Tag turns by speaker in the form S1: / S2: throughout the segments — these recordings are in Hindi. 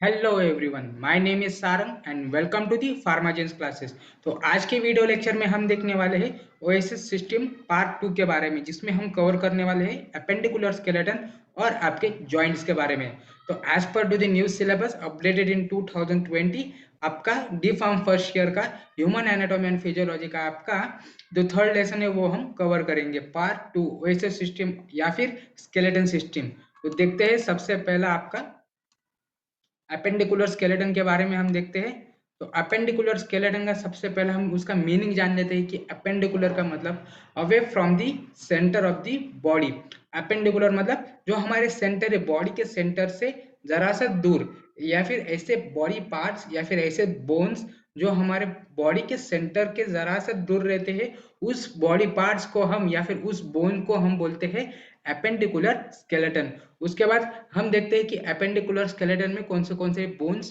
S1: Hello everyone, my name is Sarang and welcome to the Pharmagens classes. तो आज के वीडियो लेक्चर में हम देखने वाले हैं ओएसएस सिस्टम पार्ट 2 के बारे में, जिसमें हम कवर करने वाले हैं अपेंडिकुलर स्केलेटन और आपके जॉइंट्स के बारे में। तो as per to the new syllabus updated in 2020, आपका डी फार्म फर्स्ट ईयर का ह्यूमन एनाटॉमी एंड फिजियोलॉजी का आपका जो थर्ड लेसन है वो हम कवर करेंगे, पार्ट 2 ओएसएस सिस्टम या फिर स्केलेटन सिस्टम। तो देखते हैं, सबसे पहला आपका अपेंडिकुलर स्केलेटन के बारे में हम देखते हैं। तो अपेंडिकुलर स्केलेटन का सबसे पहले हम उसका मीनिंग जान लेते हैं कि अपेंडिकुलर का मतलब away from the centre of the body. Appendicular मतलब जो हमारे सेंटर है, बॉडी के सेंटर से जरा सा दूर, या फिर ऐसे बॉडी पार्ट्स या फिर ऐसे बोन्स जो हमारे बॉडी के सेंटर के जरा सा दूर रहते हैं, उस बॉडी पार्ट्स को हम या फिर उस बोन को हम बोलते हैं अपेंडिकुलर स्केलेटन। उसके बाद हम देखते हैं कि अपेंडिकुलर स्केलेटन में कौन से बोन्स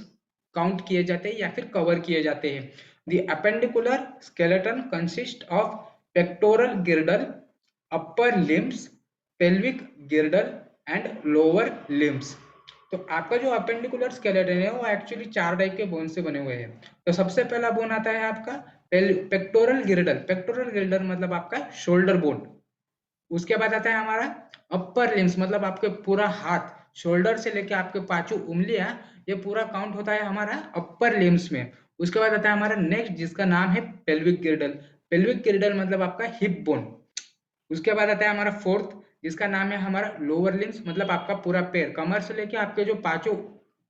S1: काउंट किए जाते हैं या फिर कवर किए जाते हैं। The appendicular skeleton consist of pectoral गिर्डल, upper limbs, pelvic girdle and lower limbs. तो आपका जो अपेंडिकुलर स्केलेटन है वो एक्चुअली चार टाइप के बोन से बने हुए हैं। तो सबसे पहला बोन आता है आपका पेक्टोरल गिर्डल। पेक्टोरल गिर्डल मतलब आपका शोल्डर बोन। उसके बाद आता है हमारा अपर लिम्स, मतलब आपके पूरा हाथ, शोल्डर से लेके आपके पांचों उंगलियां, ये पूरा काउंट होता है हमारा अपर लिम्स में। उसके बाद आता है हमारा नेक्स्ट, जिसका नाम है पेल्विक गिर्डल। पेल्विक गिर्डल मतलब आपका हिप बोन। उसके बाद आता है हमारा फोर्थ, जिसका नाम है हमारा लोअर लिम्स, मतलब आपका पूरा पैर, कमर से लेके आपके जो पांचों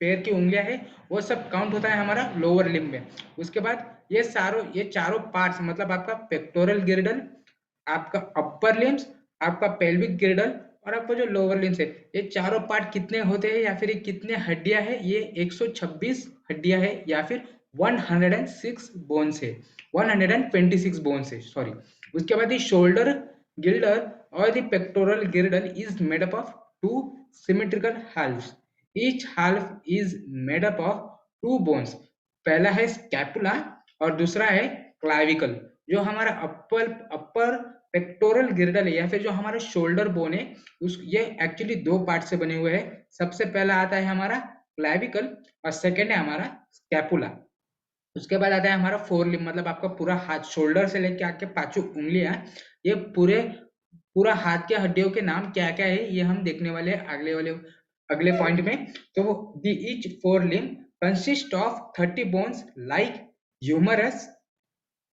S1: पैर की उंगलियां है वो सब काउंट होता है हमारा लोअर लिम्ब में। उसके बाद ये चारों पार्ट्स, मतलब आपका पेक्टोरल गिर्डल, आपका अपर लिम्स, आपका पेल्विक गिर्डल और आपका जो लोअर लिम्स है, ये चारों पार्ट कितने होते हैं या फिर ये कितने हड्डियां है? ये 126 हड्डियां है या फिर 106 बोन्स है, 126 बोन्स है, सॉरी। उसके बाद ये शोल्डर गिल्डर और the pectoral girdle is made up of two symmetrical halves. Each half is made up of two bones. पहला है स्कैपुला और दूसरा है क्लाविकल। जो हमारा अपर अपर पेक्टोरल गिर्डल है या फिर जो हमारा शोल्डर बोन है, उस ये एक्चुअली दो पार्ट से बने हुए हैं। सबसे पहला आता है हमारा क्लाविकल और सेकेंड है हमारा स्कैपुला। उसके बाद आता है हमारा फोर लिम्ब, मतलब आपका पूरा हाथ, शोल्डर से लेके आके पांचों उंगलियां, ये पूरा हाथ के हड्डियों के नाम क्या क्या है ये हम देखने वाले हैं अगले पॉइंट में। तो the each forelimb consist of 30 bones like humerus,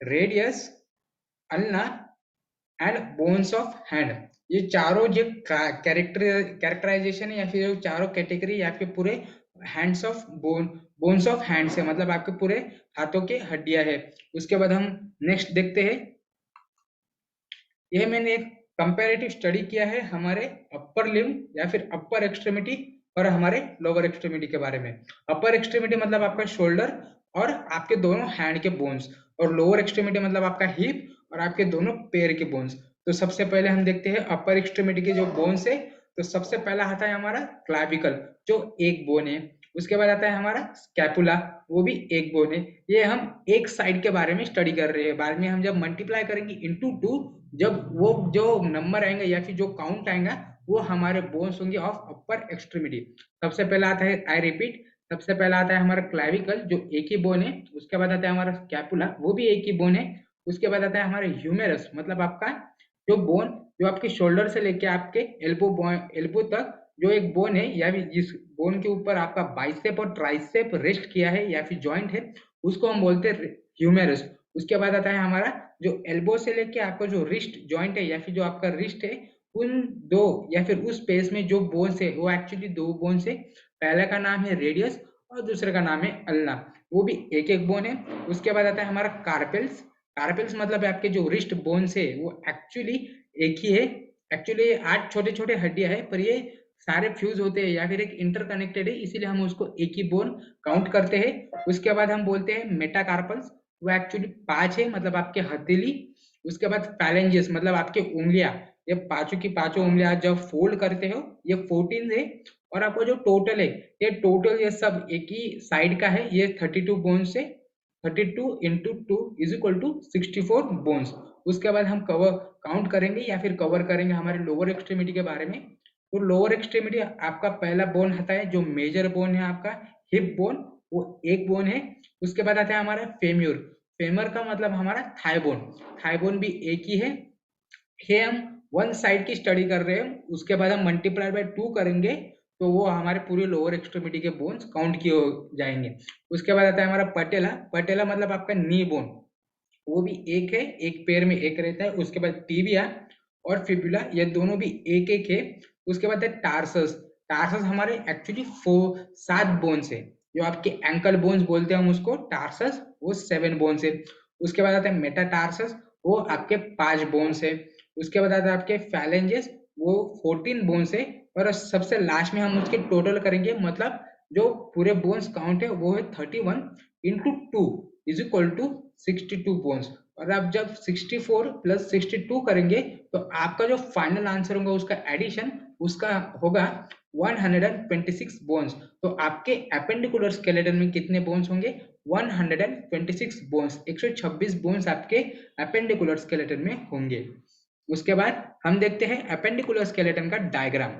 S1: radius, ulna and bones of hand. ये चारों जो कैरेक्टराइजेशन है या फिर जो चारों कैटेगरी आपके पूरे hands of bones of hands है, मतलब आपके पूरे हाथों के हड्डियां है। उसके बाद हम नेक्स्ट देखते हैं। यह मैंने एक कंपैरेटिव स्टडी किया है हमारे अपर लिम्ब या फिर अपर एक्सट्रीमिटी और हमारे लोअर एक्सट्रीमिटी के बारे में। अपर एक्सट्रीमिटी मतलब आपका शोल्डर और आपके दोनों हैंड के बोन्स, और लोअर एक्सट्रीमिटी मतलब आपका हिप और आपके दोनों पैर के बोन्स। तो सबसे पहले हम देखते हैं अपर एक्सट्रीमिटी के जो बोन्स है। तो सबसे पहला आता है हमारा क्लाविकल, जो एक बोन है। उसके बाद आता है हमारा स्कैपुला, वो भी एक बोन है। ये हम एक साइड के बारे में स्टडी कर रहे हैं। बाद में हम जब मल्टीप्लाई करेंगे इंटू टू, जब वो जो नंबर आएंगे या फिर जो काउंट आएगा, वो हमारे बोन्स होंगे ऑफ अपर एक्सट्रीमिटी। सबसे पहला आता है, आई रिपीट, सबसे पहला आता है हमारा क्लाविकल जो एक ही बोन है। उसके बाद आता है हमारा स्कैपुला, वो भी एक ही बोन है। उसके बाद आता है हमारा ह्यूमेरस, मतलब आपका जो बोन, जो आपके शोल्डर से लेके आपके एल्बो तक जो एक बोन है, या फिर जिस बोन के ऊपर आपका बाइसेप और ट्राइसेप रेस्ट किया है या फिर जॉइंट है, उसको हम बोलते हैं ह्यूमेरस। उसके बाद आता है हमारा जो एल्बो से लेके आपका जो रिस्ट जॉइंट है या फिर जो आपका रिस्ट है, उन दो या फिर उस स्पेस में जो बोन्स है वो एक्चुअली दो बोन्स है। पहले का नाम है रेडियस और दूसरे का नाम है अल्ना, वो भी एक एक बोन है। उसके बाद आता है हमारा कार्पेल्स। कार्पेल्स मतलब आपके जो रिस्ट बोन्स है वो एक्चुअली एक ही है। एक्चुअली 8 छोटे छोटे हड्डियां है, पर ये सारे फ्यूज होते हैं या फिर एक इंटरकनेक्टेड है, इसीलिए हम उसको एक ही बोन काउंट करते हैं। उसके बाद हम बोलते हैं मेटाकार्पल्स, वो एक्चुअली 5 है, मतलब आपके हथेली। उसके बाद फैलेंजेस, मतलब आपके उंगलियां, ये पांचों की पांचों उंगलियां जब फोल्ड करते हो, ये 14 है। और आपका जो टोटल है, ये टोटल ये सब एक ही साइड का है, ये 32 बोन्स है। 32 into two is equal to 64 bones. उसके बाद हम कवर काउंट करेंगे या फिर कवर करेंगे हमारे लोअर एक्सट्रीमिटी के बारे में। तो लोअर एक्सट्रीमिटी आपका पहला बोन आता है जो मेजर बोन है आपका हिप बोन, वो एक बोन है। उसके बाद आता है हमारा फेम्यूर। फेमर का मतलब हमारा थाई बोन, थाई बोन भी एक ही है। ये हम वन साइड की स्टडी कर रहे हैं, उसके बाद हम मल्टीप्लाई बाय 2 करेंगे तो वो हमारे पूरे लोअर एक्सट्रीमिटी के बोन्स काउंट किए हो जाएंगे। उसके बाद आता है हमारा पटेला। पटेला मतलब आपका नी बोन, वो भी एक है, एक पैर में एक रहता है। उसके बाद टिबिया और फिबुला, ये दोनों भी एक एक है। उसके बाद है टार्सस। टार्सस हमारे एक्चुअली 7 बोन्स है, जो आपके एंकल बोन्स बोलते हैं हम उसको टार्सस, वो 7 बोन्स है। उसके बाद आता है मेटाटार्सस, वो आपके 5 बोन्स है। उसके बाद आता है आपके फैलेंजेस, वो 14 बोन्स है। और सबसे लास्ट में हम उसके टोटल करेंगे, मतलब जो पूरे बोन्स काउंट है वो है 31 into 2 is equal to 62 bones. और आप जब 64 प्लस 62 करेंगे तो आपका जो फाइनल आंसर होगा उसका एडिशन उसका होगा 126 बोन्स। तो आपके एपेंडिकुलर स्केलेटन में कितने बोन्स होंगे? 126 बोन्स, 126 बोन्स आपके एपेंडिकुलर स्केलेटन में होंगे। उसके बाद हम देखते हैं एपेंडिकुलर स्केलेटन का डायग्राम।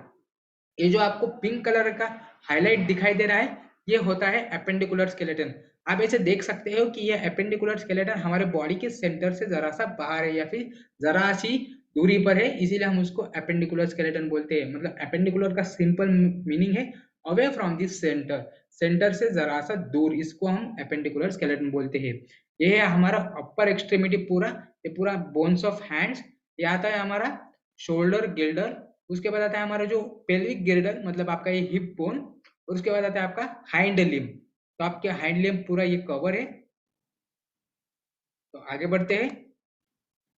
S1: ये जो आपको पिंक कलर का हाईलाइट दिखाई दे रहा है, ये होता है एपेंडिकुलर स्केलेटन। आप ऐसे देख सकते हो कि ये एपेंडिकुलर स्केलेटन हमारे बॉडी के सेंटर से जरा सा बाहर है या फिर जरा सी दूरी पर है, इसीलिए हम उसको एपेंडिकुलर स्केलेटन बोलते हैं। मतलब एपेंडिकुलर का सिंपल मीनिंग है away from this centre, centre से जरा सा दूर, इसको हम एपेंडिकुलर स्केलेटन बोलते हैं। ये है हमारा अपर एक्सट्रीमिटी पूरा, ये पूरा बोन्स ऑफ हैंड्स। ये आता है हमारा शोल्डर गिल्डर। उसके बाद आता है हमारा जो पेल्विक गिर्डल, मतलब आपका ये हिप बोन। और उसके बाद आता है आपका हाइंड लिम्ब, तो आपके हाइंड लिम्ब पूरा ये कवर है। तो आगे बढ़ते हैं,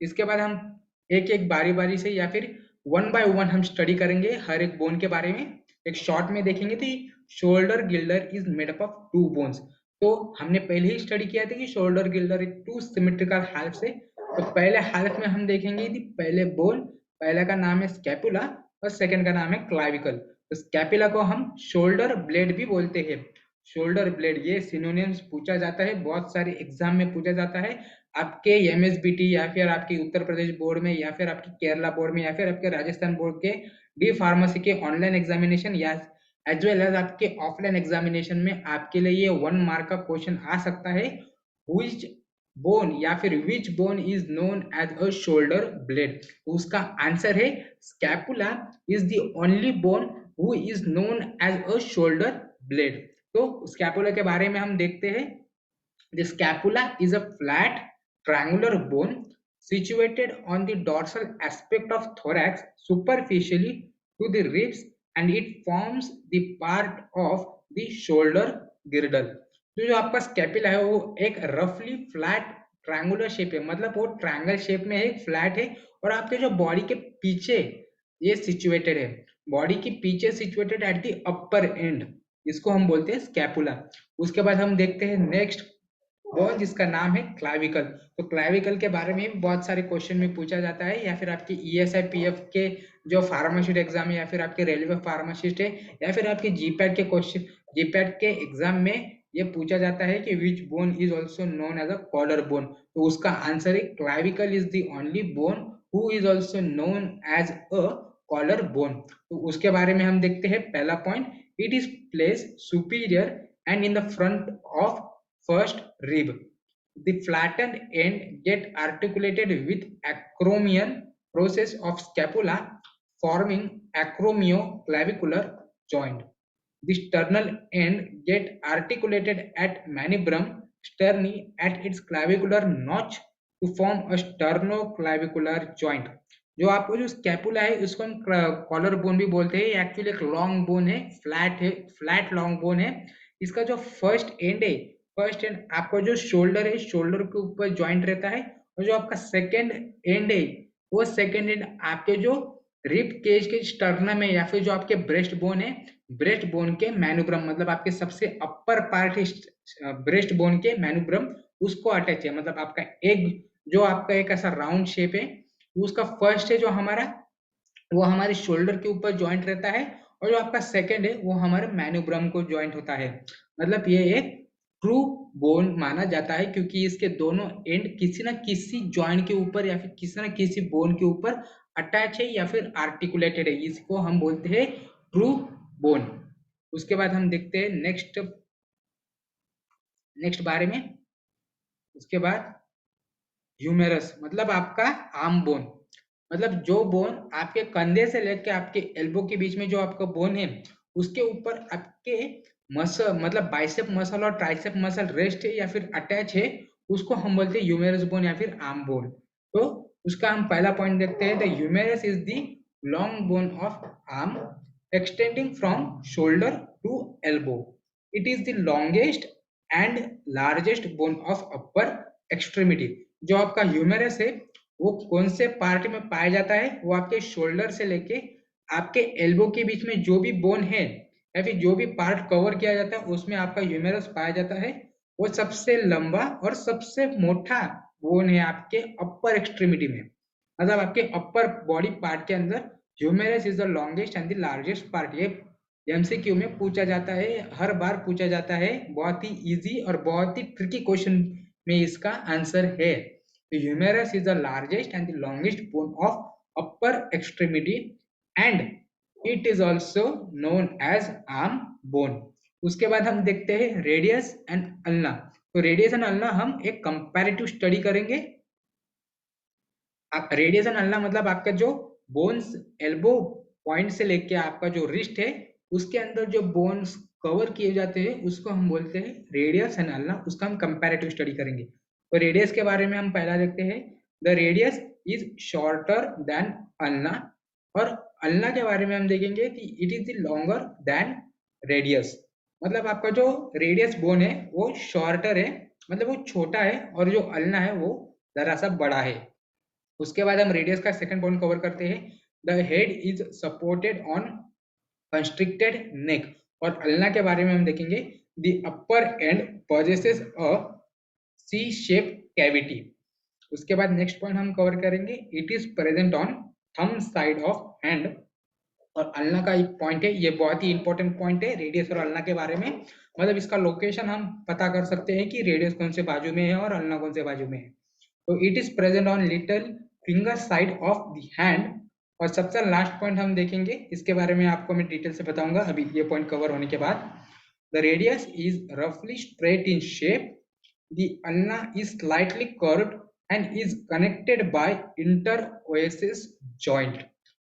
S1: इसके बाद हम एक एक बारी बारी से या फिर वन बाय वन हम स्टडी करेंगे हर एक बोन के बारे में। एक शॉर्ट में देखेंगे तो shoulder Gilder is made up of 2 bones. तो हमने पहले ही स्टडी किया था कि शोल्डर गिल्डर एक 2 सिमेट्रिकल हाल्फ से। तो पहले हाल्फ में हम देखेंगे कि पहले बोन, पहले का नाम है स्कैपुला और सेकंड का नाम है क्लाविकल। तो स्कैपुला को हम शोल्डर ब्लेड भी बोलते हैं। शोल्डर ब्लेड, ये सिनोनिम्स पूछा जाता है, बहुत सारे एग्जाम में पूछा जाता है। आपके एमएसबीटी या फिर आपके उत्तर प्रदेश बोर्ड में या फिर आपके केरला बोर्ड में या फिर आपके राजस्थान बोर्ड के डी फार्मेसी के ऑनलाइन एग्जामिनेशन या एज वेल एज आपके ऑफलाइन एग्जामिनेशन में आपके लिए ये 1 मार्क का क्वेश्चन आ सकता है। व्हिच बोन या फिर which bone is known as a shoulder blade, तो उसका आंसर है scapula is the only bone who is known as a shoulder blade. तो स्कैपुला के बारे में हम देखते हैं। The scapula is a flat, triangular bone situated on the dorsal aspect of thorax superficially to the ribs, and it forms the part of the shoulder girdle. तो जो आपका स्कैपुला है वो एक रफली फ्लैट ट्रायंगुलर शेप है, मतलब वो ट्रायंगल शेप में है, फ्लैट है। और आपके जो बॉडी के पीछे ये सिचुएटेड है, बॉडी के पीछे situated at the upper and, इसको हम बोलते हैं स्कैपुला। उसके बाद हम देखते हैं नेक्स्ट बोन जिसका नाम है क्लाविकल। तो क्लाविकल के बारे में बहुत सारे क्वेश्चन में पूछा जाता है, या फिर आपके ईएसआई पीएफ के जो फार्मासिस्ट एग्जाम है या फिर आपके रेलवे फार्मासिस्ट है या फिर आपके जीपैट के क्वेश्चन, जीपैट के एग्जाम में ये पूछा जाता है कि which bone is also known as a collar bone. तो उसका आंसर है clavicle is the only bone who is also known as a collar bone. तो उसके बारे में हम देखते हैं। पहला point, it is place superior and in the front of first rib. The flattened end get articulated with acromion process of scapula forming acromioclavicular joint. The sternal end get articulated at manibrum sterni at its clavicular notch to form a sternoclavicular joint. जो आपको जो स्कैपुला है उसको हम कॉलर बोन भी बोलते हैं। एक्चुअली एक लॉन्ग बोन है, फ्लैट लॉन्ग बोन है। इसका जो फर्स्ट एंड है, फर्स्ट एंड आपका जो शोल्डर है, शोल्डर के ऊपर ज्वाइंट रहता है। और जो आपका सेकंड एंड है, वो सेकंड एंड आपके जो रिब केज के स्टर्नम में या फिर जो आपके ब्रेस्ट बोन है, ब्रेस्ट बोन के मैनुब्रम, मतलब आपके सबसे अपर पार्ट है ब्रेस्ट बोन के मैनुब्रम, उसको अटैच है। मतलब आपका एक जो आपका एक ऐसा राउंड शेप है, उसका फर्स्ट है जो हमारा, वो हमारे शोल्डर के ऊपर ज्वाइंट रहता है। और जो आपका सेकंड है वो हमारे मैनुब्रम को ज्वाइंट होता है। मतलब ये एक ट्रू बोन माना जाता है, क्योंकि इसके दोनों एंड किसी ना किसी ज्वाइंट के ऊपर या फिर किसी ना किसी बोन के ऊपर अटैच है या फिर आर्टिकुलेटेड है। इसको हम बोलते हैं ट्रू बोन। उसके बाद हम देखते हैं नेक्स्ट नेक्स्ट बारे में, उसके बाद ह्यूमेरस मतलब आपका आर्म बोन, मतलब जो बोन आपके कंधे से लेके आपके एल्बो के बीच में जो आपका बोन है उसके ऊपर आपके मसल मतलब बाइसेप मसल और ट्राइसेप मसल रेस्ट है या फिर अटैच है, उसको हम बोलते हैं ह्यूमेरस बोन या फिर आर्म बोन। तो उसका हम पहला पॉइंट देखते हैं, the humerus is the long bone of arm extending from shoulder to elbow. It is the longest and largest bone of upper extremity. जो आपका ह्यूमेरस है वो कौन से पार्ट में पाया जाता है, वो आपके शोल्डर से लेके आपके एल्बो के बीच में जो भी बोन है या फिर जो भी पार्ट कवर किया जाता है उसमें आपका ह्यूमेरस पाया जाता है। वो सबसे लंबा और सबसे मोटा बोन है आपके अपर एक्सट्रीमिटी में, मतलब आपके अपर बॉडी पार्ट के अंदर humerus is the longest and the largest part. ये एमसीक्यू में पूछा जाता है, हर बार पूछा जाता है, बहुत ही इजी और बहुत ही ट्रिकी क्वेश्चन में इसका आंसर है। The humerus is the largest and the longest bone of upper extremity and it is also known as arm bone। उसके बाद हम देखते हैं रेडियस एंड अल्ना। तो रेडियस एंड अल्ना हम एक कंपैरेटिव स्टडी करेंगे। रेडियस एंड अल्ना मतलब आपका जो बोन्स एल्बो पॉइंट से लेके आपका जो रिस्ट है उसके अंदर जो बोन्स कवर किए जाते हैं उसको हम बोलते हैं रेडियस एंड अल्ना, उसका हम कंपैरेटिव स्टडी करेंगे। तो रेडियस के बारे में हम पहला देखते हैं, the radius is shorter than ulna. और अल्ना के बारे में हम देखेंगे कि it is the longer than radius. मतलब आपका जो रेडियस बोन है वो शॉर्टर है, मतलब वो छोटा है, और जो अल्ना है वो जरा सा बड़ा है। उसके बाद हम रेडियस का सेकंड पॉइंट कवर करते हैं, the head is supported on constricted neck. और अल्ना के बारे में हम देखेंगे, the upper end possesses a C shape cavity. उसके बाद नेक्स्ट पॉइंट हम कवर करेंगे, it is present on thumb side of hand. और अल्ना का एक पॉइंट है, ये बहुत ही इंपॉर्टेंट पॉइंट है रेडियस और अल्ना के बारे में, मतलब इसका लोकेशन हम पता कर सकते हैं कि रेडियस कौन से बाजू में है और अल्ना कौन से बाजू में है। तो it is present on little finger side of the hand. और सबसे लास्ट पॉइंट हम देखेंगे, इसके बारे में आपको मैं डिटेल से बताऊंगा अभी ये पॉइंट कवर होने के बाद। द रेडियस इज रफली straight in shape, the ulna is slightly curved and is connected by interosseous joint.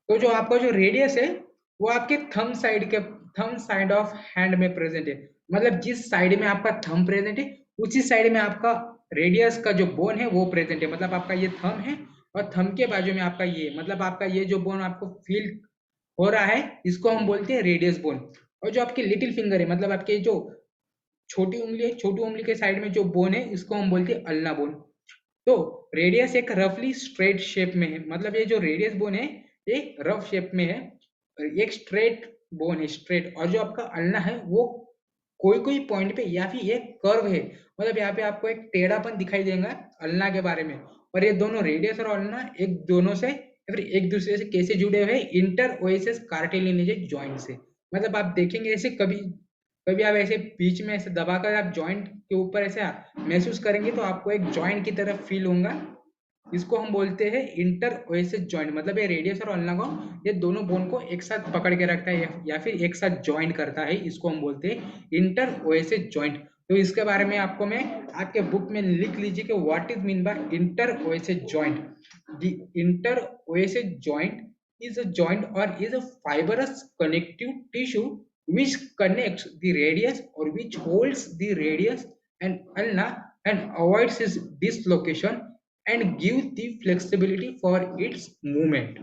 S1: तो जो आपका जो रेडियस है वो आपके थंब साइड ऑफ हैंड में प्रेजेंट है, मतलब जिस साइड में आपका थंब प्रेजेंट है उसी साइड में आपका रेडियस का जो बोन है वो प्रेजेंट है। मतलब आपका ये थंब है और थंब के बाजू में आपका ये, मतलब आपका ये जो बोन आपको फील हो रहा है इसको हम बोलते हैं रेडियस बोन। और जो आपके लिटिल फिंगर है, मतलब आपके जो छोटी उंगली है, छोटी उंगली के साइड में जो बोन है इसको हम बोलते हैं अल्ना बोन। तो रेडियस एक रफली स्ट्रेट शेप में है, मतलब ये जो रेडियस बोन है ये रफ शेप में है, एक स्ट्रेट बोन है स्ट्रेट। और जो आपका अल्ना है वो कोई कोई पॉइंट पे या फिर एक कर्व है, मतलब यहाँ पे आपको एक टेढ़ापन दिखाई देगा अल्ना के बारे में। और ये दोनों रेडियस और अल्ना एक दोनों से या फिर एक दूसरे से कैसे जुड़े हुए, इंटर ओएसिस कार्टिलेजिनस जॉइंट से। मतलब आप देखेंगे ऐसे कभी कभी आप ऐसे बीच में ऐसे दबाकर आप जॉइंट के ऊपर ऐसे महसूस करेंगे तो आपको एक जॉइंट की तरफ फील होगा। इसको हम बोलते हैं इंटर ओएसिस जॉइंट, मतलब ये रेडियस और अल्ना को ये दोनों बोन को एक साथ पकड़ के रखता है या फिर एक साथ जॉइंट करता है, इसको हम बोलते हैं इंटर ओएसिस जॉइंट। तो इसके बारे में आपको मैं आपके बुक में लिख लीजिए कि what is mean by inter oasis joint. The inter oasis joint is a joint or is a fibrous connective tissue which connects the radius or which holds the radius and ulna and avoids its dislocation and gives the flexibility for its movement।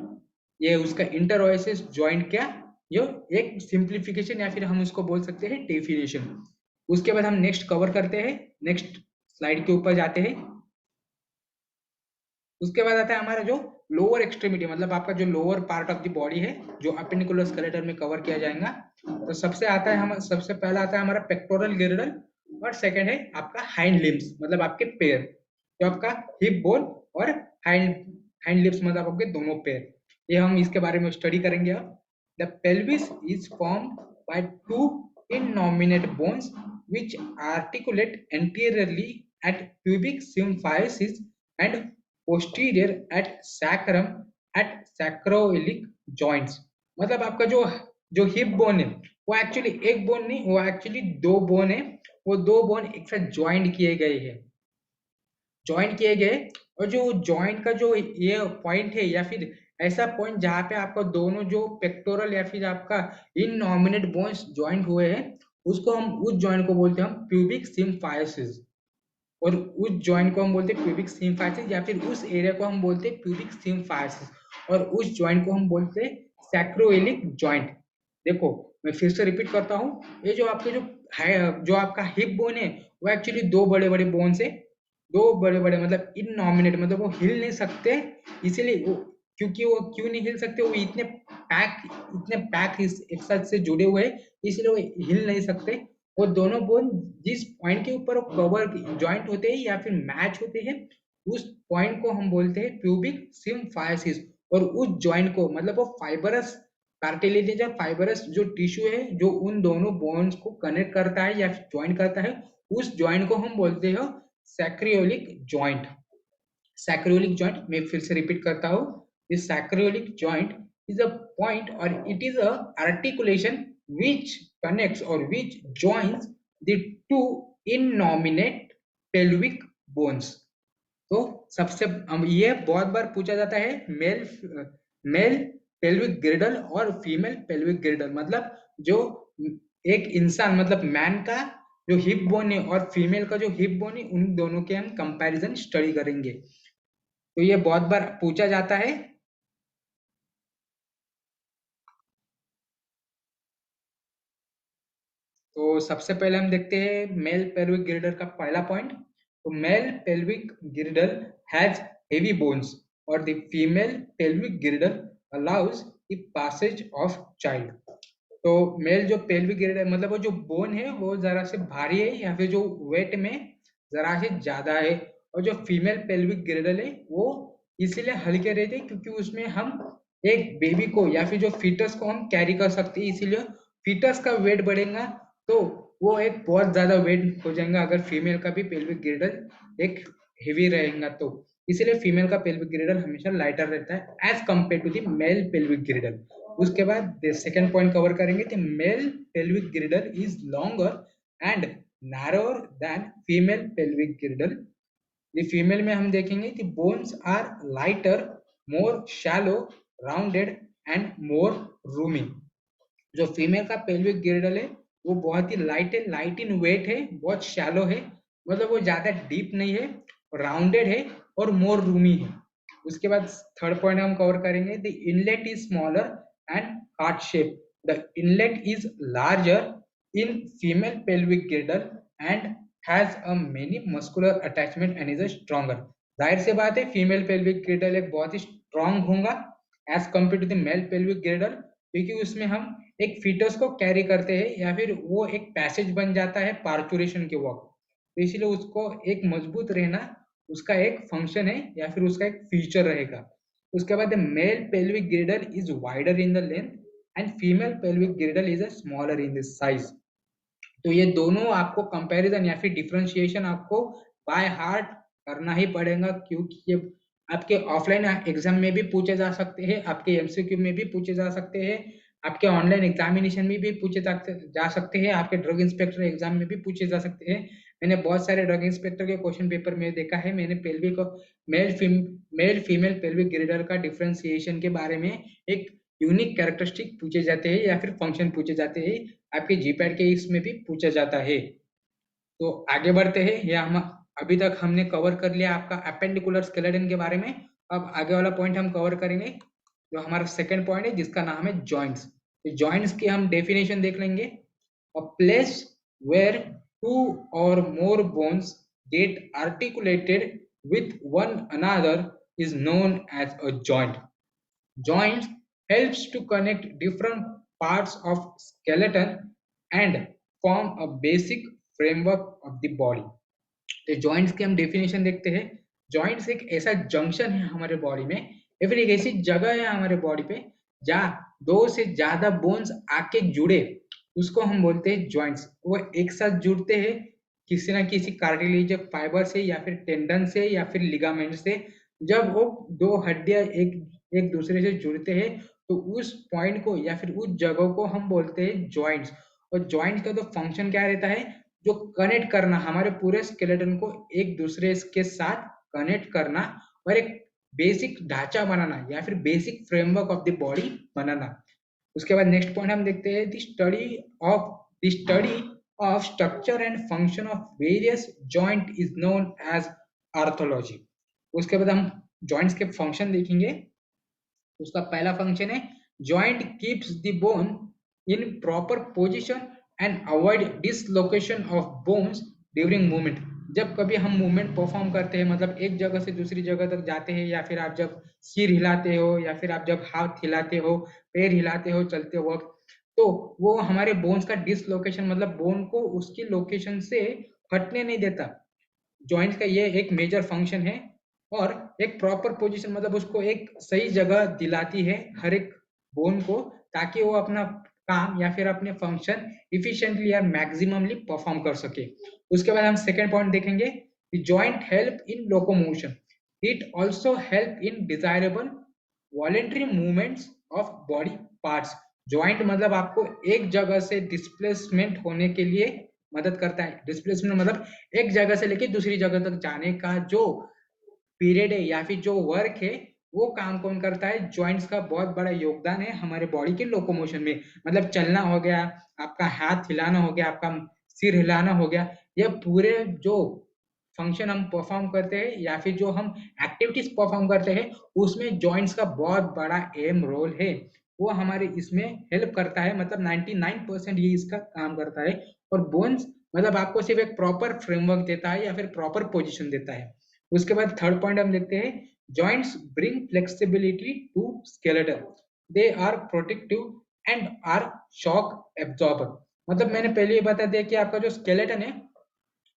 S1: ये उसका इंटरओएसिस जॉइंट क्या, जो एक सिंप्लीफिकेशन या फिर हम उसको बोल सकते हैं डेफिनेशन। उसके बाद हम नेक्स्ट कवर करते हैं, नेक्स्ट स्लाइड के ऊपर जाते हैं। उसके बाद आता है हमारा जो लोअर एक्सट्रीमिटी, मतलब आपका जो lower part of the body है जो अपेंडिकुलर स्केलेटन में कवर किया जाएगा। तो सबसे पहला आता है हमारा पेक्टोरल गिर्डल, और सेकंड है आपका हाइंड लिम्स, मतलब आपके पैर, जो आपका हिप बोन और हाइंड हाइंड लिम्स मतलब आपके दोनों पैर। ये हम इसके बारे में स्टडी करेंगे अब। The pelvis is formed by two innominate bones which articulate anteriorly at pubic symphysis and posterior at sacrum at sacroiliac joints। मतलब आपका जो जो हिप बोन है वो एक्चुअली एक बोन नहीं, वो एक्चुअली दो बोन है। वो दो बोन एक साथ ज्वाइंट किए गए हैं, ज्वाइंट किए गए। और जो जॉइंट का जो ये पॉइंट है या फिर ऐसा पॉइंट जहाँ पे आपका दोनों जो पेक्टोरल या फिर आपका इननॉमिनेट बोन्स ज्वाइंट हुए हैं, उसको हम उस जॉइंट को बोलते हैं हम प्यूबिक सिम्फायोसिस। और उस जॉइंट को हम बोलते हैं प्यूबिक सिम्फायोसिस या फिर उस एरिया को हम बोलते हैं प्यूबिक सिम्फायोसिस। और उस जॉइंट को हम बोलते हैं सैक्रोइलिक जॉइंट। देखो मैं फिर से रिपीट करता हूँ, ये जो आपके जो है जो आपका हिप बोन है वो एक्चुअली दो बड़े बड़े बोन से, दो बड़े बड़े मतलब इननॉमिनेट मतलब वो हिल नहीं सकते, इसीलिए वो, क्योंकि वो क्यों नहीं हिल सकते, वो इतने पैक एक साथ से जुड़े हुए हैं, इसलिए वो हिल नहीं सकते। वो दोनों बोन जिस पॉइंट के ऊपर कवर ज्वाइंट होते हैं या फिर मैच होते हैं, उस पॉइंट को हम बोलते हैं प्यूबिक सिम्फायोसिस। और उस ज्वाइंट को मतलब वो फाइबरस कार्टिलेज या फाइबरस जो टिश्यू है जो उन दोनों बोन्स को कनेक्ट करता है या ज्वाइंट करता है, उस ज्वाइंट को हम बोलते हैं सैक्रियोलिक जॉइंट। सैक्रियोलिक जॉइंट मैं फिर से रिपीट करता हूँ, this sacroiliac joint is a point or it is a articulation which connects or which joins the two innominate pelvic bones। तो सबसे ये बहुत बार पूछा जाता है, मेल पेल्विक गिर्डल और फीमेल पेल्विक गिर्डल, मतलब जो एक इंसान मतलब मैन का जो हिप बोन है और फीमेल का जो हिप बोन है उन दोनों के हम कंपैरिजन स्टडी करेंगे। तो ये बहुत बार पूछा जाता है। तो सबसे पहले हम देखते हैं मेल पेल्विक गिर्डल का पहला पॉइंट। तो male pelvic girdle has heavy bones और the female pelvic girdle allows the passage of child. तो मेल जो पेल्विक गिर्डल मतलब वो जो बोन है वो जरा से भारी है या फिर जो वेट में जरा से ज्यादा है। और जो फीमेल पेल्विक गिर्डल है वो इसीलिए हल्के रहते हैं क्योंकि उसमें हम एक बेबी को या फिर जो फीटस को हम कैरी कर सकते हैं, इसीलिए फीटस का वेट बढ़ेगा तो वो एक बहुत ज्यादा वेट हो जाएगा अगर फीमेल का भी पेल्विक गिर्डल एक हेवी रहेगा तो, इसीलिए फीमेल का पेल्विक गिर्डल हमेशा लाइटर रहता है as compare to the male pelvic girdle. उसके बाद सेकंड पॉइंट कवर करेंगे कि male pelvic girdle is longer and narrower than female pelvic girdle. The female में हम देखेंगे कि bones are lighter, more shallow, rounded and more roomy. जो फीमेल का पेल्विक गिर्डल है वो बहुत ही लाइट है, लाइट इन वेट है, बहुत शैलो है, मतलब वो ज्यादा डीप नहीं है, राउंडेड है और मोर रूमी है। उसके बाद थर्ड पॉइंट हम कवर करेंगे, the inlet is smaller and heart shape. The inlet is larger in female pelvic girdle and has a many muscular attachment and is a stronger. जाहिर सी बात है फीमेल पेल्विक गिर्डल एक बहुत ही स्ट्रॉन्ग होगा as compare to the male pelvic girdle, क्योंकि उसमें हम एक फीटस को कैरी करते हैं या फिर वो एक पैसेज बन जाता है पार्चुरेशन के वक्त, तो इसलिए उसको एक मजबूत रहना उसका एक फंक्शन है या फिर उसका एक फीचर रहेगा। उसके बाद male pelvic girdle is wider in the length and female pelvic girdle is a smaller in the size. तो ये दोनों आपको कंपैरिजन या फिर डिफरेंशिएशन आपको बाय हार्ट करना ही पड़ेगा, क्योंकि ये आपके ऑफलाइन एग्जाम में भी पूछे जा सकते हैं, आपके एमसीक्यू में भी पूछे जा सकते हैं, आपके ऑनलाइन एग्जामिनेशन में भी पूछे जा सकते हैं, आपके ड्रग इंस्पेक्टर एग्जाम में भी पूछे जा सकते हैं। मैंने बहुत सारे ड्रग इंस्पेक्टर के क्वेश्चन पेपर में देखा है, मैंने पेल्विक मेल फीमेल पेल्विक गिरिडर का डिफरेंशिएशन के बारे में एक यूनिक कैरेक्टरिस्टिक पूछे जाते हैं या फिर फंक्शन पूछे जाते हैं, आपके जीपैड के इसमें भी पूछा जाता है। तो आगे बढ़ते हैं, या हम अभी तक हमने कवर कर लिया आपका अपेंडिकुलर स्केलेटन के बारे में। अब आगे वाला पॉइंट हम कवर करेंगे जो हमारा सेकंड पॉइंट है जिसका नाम है जॉइंट्स। तो जॉइंट्स की हम डेफिनेशन देख लेंगे। A place where two or more bones get articulated with one another is known as a joint. Joints helps to connect different parts of skeleton and form a basic framework of the body. तो जॉइंट्स की हम डेफिनेशन देखते हैं। जॉइंट्स एक ऐसा जंक्शन है हमारे बॉडी में या फिर एक ऐसी जगह है हमारे बॉडी पे जहाँ दो से ज्यादा बोन्स आके जुड़े, उसको हम बोलते हैं जॉइंट्स। वो एक साथ जुड़ते हैं किसी ना किसी कार्टिलेज फाइबर से या फिर टेंडन से या फिर लिगामेंट से। जब वो दो हड्डियां एक एक दूसरे से जुड़ते हैं तो उस पॉइंट को या फिर उस जगह को हम बोलते हैं जॉइंट्स। और जॉइंट्स का तो फंक्शन क्या रहता है, जो कनेक्ट करना, हमारे पूरे स्केलेटन को एक दूसरे के साथ कनेक्ट करना और एक बेसिक ढांचा बनाना या फिर basic framework of the body बनाना। उसके बाद नेक्स्ट पॉइंट हम देखते हैं the study of structure and function of various joint is known as arthrology. उसके बाद हम जॉइंट्स के फंक्शन देखेंगे। उसका पहला फंक्शन है joint keeps the bone in proper position and avoid dislocation of bones during movement. जब कभी हम मूवमेंट परफॉर्म करते हैं, मतलब एक जगह से दूसरी जगह तक जाते हैं, या फिर आप जब सिर हिलाते हो, या फिर आप जब हाथ हिलाते हो, पैर हिलाते हो चलते वक्त, तो वो हमारे बोन्स का डिसलोकेशन, मतलब बोन को उसकी लोकेशन से हटने नहीं देता। जॉइंट का ये एक मेजर फंक्शन है। और एक प्रॉपर पोजीशन मतलब उसको एक सही जगह दिलाती है हर एक बोन को, ताकि वो अपना काम या फिर अपने फंक्शन इफिशिएंटली या मैक्सिममली परफॉर्म कर सके। उसके बाद हम सेकंड पॉइंट देखेंगे, joint help in locomotion, it also help in desirable voluntary movements of body parts. Joint मतलब आपको एक जगह से डिस्प्लेसमेंट होने के लिए मदद करता है। डिस्प्लेसमेंट मतलब एक जगह से लेके दूसरी जगह तक जाने का जो पीरियड है या फिर जो वर्क है, वो काम कौन करता है? जॉइंट्स का बहुत बड़ा योगदान है हमारे बॉडी के लोकोमोशन में। मतलब चलना हो गया, आपका हाथ हिलाना हो गया, आपका सिर हिलाना हो गया, ये पूरे जो फंक्शन हम परफॉर्म करते हैं या फिर जो हम एक्टिविटीज परफॉर्म करते हैं, उसमें जॉइंट्स का बहुत बड़ा अहम रोल है। वो हमारे इसमें हेल्प करता है, मतलब 99% ये इसका काम करता है। और बोन्स मतलब आपको सिर्फ एक प्रॉपर फ्रेमवर्क देता है या फिर प्रॉपर पोजिशन देता है। उसके बाद थर्ड पॉइंट हम देखते हैं, joints bring flexibility to skeleton, they are protective and are shock absorber. मतलब मैंने पहले ही बता दिया कि आपका जो स्केलेटन है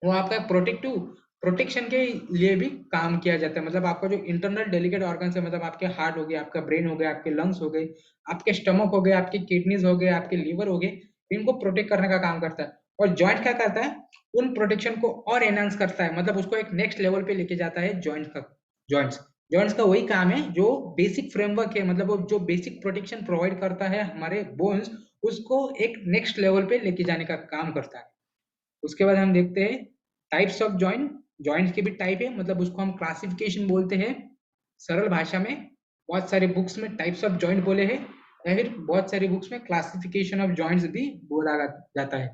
S1: वो आपका प्रोटेक्शन के लिए भी काम किया जाता है। मतलब आपका जो इंटरनल डेलिकेट ऑर्गन है, मतलब आपके हार्ट हो गए, आपका ब्रेन हो गया, आपके लंग्स हो गए, आपके स्टमक हो गए, आपके किडनीज हो गए, आपके लीवर हो गए, इनको प्रोटेक्ट करने का काम करता है। और जॉइंट क्या करता है? उन प्रोटेक्शन को और एनहांस करता है, मतलब उसको एक नेक्स्ट लेवल पे लेके जाता है। जॉइंट्स जॉइंट्स का वही काम है जो बेसिक फ्रेमवर्क है, मतलब वो जो बेसिक प्रोटेक्शन प्रोवाइड करता है हमारे बोन्स, उसको एक नेक्स्ट लेवल पे लेके जाने का काम करता है। उसके बाद हम देखते हैं टाइप्स ऑफ जॉइंट। जॉइंट्स के भी टाइप है, मतलब उसको हम क्लासिफिकेशन बोलते हैं। सरल भाषा में बहुत सारे बुक्स में टाइप्स ऑफ जॉइंट बोले हैं, या फिर बहुत सारी बुक्स में क्लासिफिकेशन ऑफ जॉइंट्स भी बोला जाता है।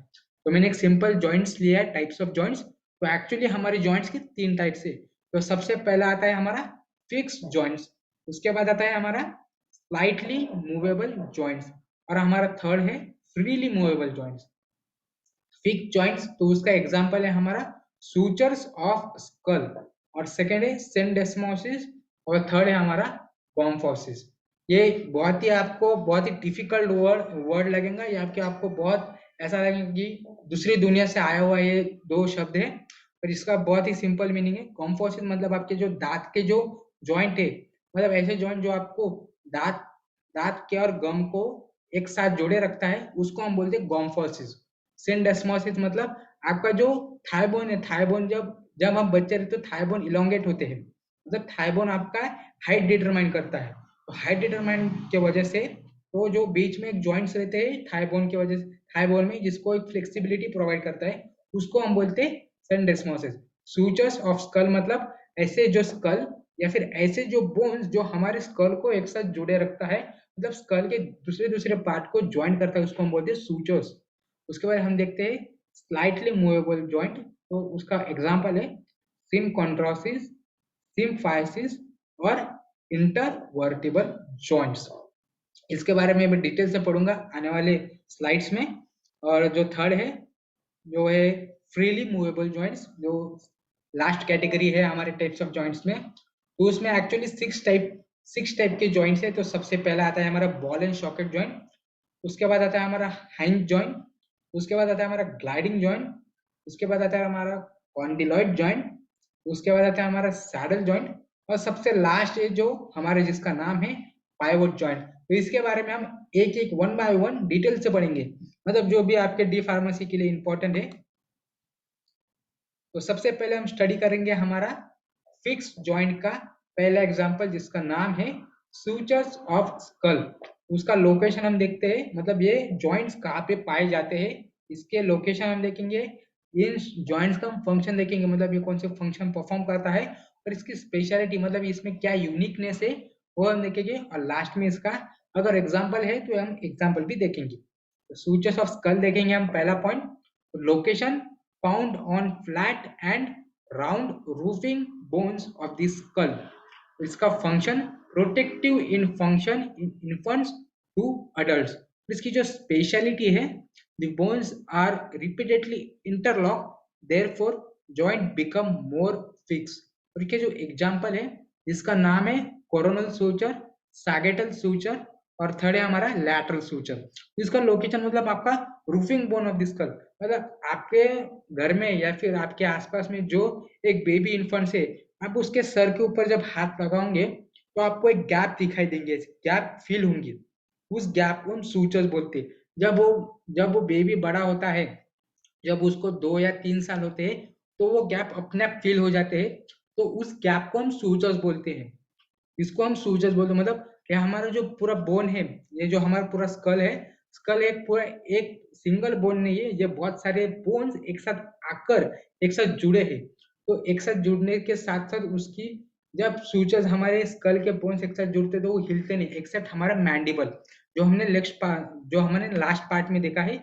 S1: तो मैंने एक सिंपल जॉइंट्स लिया है, टाइप्स ऑफ जॉइंट्स। तो एक्चुअली हमारे जॉइंट्स के तीन टाइप्स है। तो सबसे पहला आता है हमारा फिक्स जॉइंट्स, उसके बाद आता है हमारा स्लाइटली मूवेबल जॉइंट्स, और हमारा थर्ड है freely movable joints. Fix joints, तो उसका एग्जांपल है हमारा सूचर्स ऑफ स्कल, और सेकंड है सिंडेस्मोसिस, और थर्ड है हमारा कॉम्फोसिस। ये बहुत ही आपको बहुत ही डिफिकल्ट वर्ड लगेगा, ये आपको बहुत ऐसा लगेगा कि दूसरी दुनिया से आया हुआ ये दो शब्द है, पर इसका बहुत ही सिंपल मीनिंग है। कॉम्फोसिस मतलब आपके जो दांत के जो जॉइंट है, मतलब ऐसे जॉइंट जो आपको दांत दांत के और गम को एक साथ जोड़े रखता है, उसको हम बोलते हैं कॉम्फोसिस। सिंडेस्मोसिस मतलब आपका जो थाई बोन है, थाई बोन जब जब हम बच्चे रहते तो थाई बोन इलोंगेट होते हैं, मतलब थाई बोन आपका हाइट डिटरमाइन करता है। तो हाइट डिटरमाइन के वजह से तो जो बीच में एक जॉइंट्स रहते हैं थाई बोन की वजह से, थाई बोन में जिसको एक फ्लेक्सिबिलिटी प्रोवाइड करता है, उसको हम बोलते हैं सिंडेस्मोसिस। सूचर्स ऑफ स्कल मतलब ऐसे जो स्कल या फिर ऐसे जो बोन्स जो हमारे स्कल को एक साथ जुड़े रखता है, मतलब स्कल के दूसरे दूसरे पार्ट को ज्वाइन करता है, उसको हम बोलते हैं सूचर्स। उसके बाद हम देखते हैं स्लाइटली मूवेबल जॉइंट। तो उसका एग्जांपल है सिमकॉन्ड्रोसिस, सिम्फाइसिस और इंटरवर्टिबल जॉइंट्स। इसके बारे में मैं डिटेल से पढ़ूंगा आने वाले स्लाइड्स में। और जो थर्ड है जो है फ्रीली मूवेबल जॉइंट्स, जो लास्ट कैटेगरी है हमारे टाइप्स ऑफ जॉइंट्स में। तो उसमें एक्चुअली सिक्स टाइप के जॉइंट्स है। तो सबसे पहला आता है हमारा बॉल एंड सॉकेट जॉइंट, उसके बाद आता है हमारा हाइंज जॉइंट, उसके बाद आता है हमारा ग्लाइडिंग जॉइंट, उसके बाद आता है हमारा कॉन्डिलॉइड जॉइंट, उसके बाद आता है हमारा सैडल जॉइंट, और सबसे लास्ट है जो हमारे जिसका नाम है पाइवोट जॉइंट। तो इसके बारे में हम एक एक वन बाय वन डिटेल से पढ़ेंगे, मतलब जो भी आपके डी फार्मेसी के लिए इंपॉर्टेंट है। तो सबसे पहले हम स्टडी करेंगे हमारा फिक्स जॉइंट का पहला एग्जांपल, जिसका नाम है सूचर्स ऑफ स्कल। उसका लोकेशन हम देखते हैं, मतलब ये जॉइंट्स कहाँ पे पाए जाते हैं, इसके लोकेशन हम देखेंगे। इन जॉइंट्स का हम फंक्शन देखेंगे, मतलब ये कौन से फंक्शन परफॉर्म करता है और इसकी स्पेशलिटी मतलब इसमें क्या यूनिकनेस है वो हम देखेंगे, और लास्ट में इसका अगर एग्जांपल है तो हम एग्जांपल भी देखेंगे। तो सूचर्स ऑफ स्कल देखेंगे हम, पहला point location found on flat and round roofing bones of the skull. इसका function protective in function in infants to adults. इसकी जो स्पेशलिटी है, the bones are repeatedly interlocked, therefore joint become more fixed। और इसके जो एग्जांपल है इसका नाम है कोरोनल सूचर, सैगेटल सूचर, और थर्ड है हमारा लैटरल सूचर। इसका लोकेशन मतलब आपका roofing bone of the school, मतलब आपके घर में या फिर आपके आसपास में जो एक बेबी इन्फेंट है, आप उसके सर के ऊपर जब हाथ लगाओगे तो आपको एक गैप दिखाई देंगे, गैप फील होंगे, उस गैप को हम सूचर्स बोलते हैं। जब वो बेबी बड़ा होता है, जब उसको 2 या 3 साल होते हैं, तो वो गैप अपने आप फिल हो जाते हैं, तो उस गैप को हम सूचर्स बोलते हैं। इसको हम सूचर्स बोलते हैं, मतलब ये हमारा जो पूरा बोन है, ये जो हमारा पूरा स्कल है, स्कल एक पूरा एक सिंगल बोन नहीं है, ये बहुत सारे बोन्स एक साथ आकर एक साथ जुड़े हैं। तो एक साथ जुड़ने के साथ साथ उसकी जब सूचर्स हमारे स्कल के बोन्स एक साथ जुड़ते तो वो हिलते नहीं, एक्सेप्ट हमारा मैंडिबल जो हमने लास्ट पार्ट में देखा है।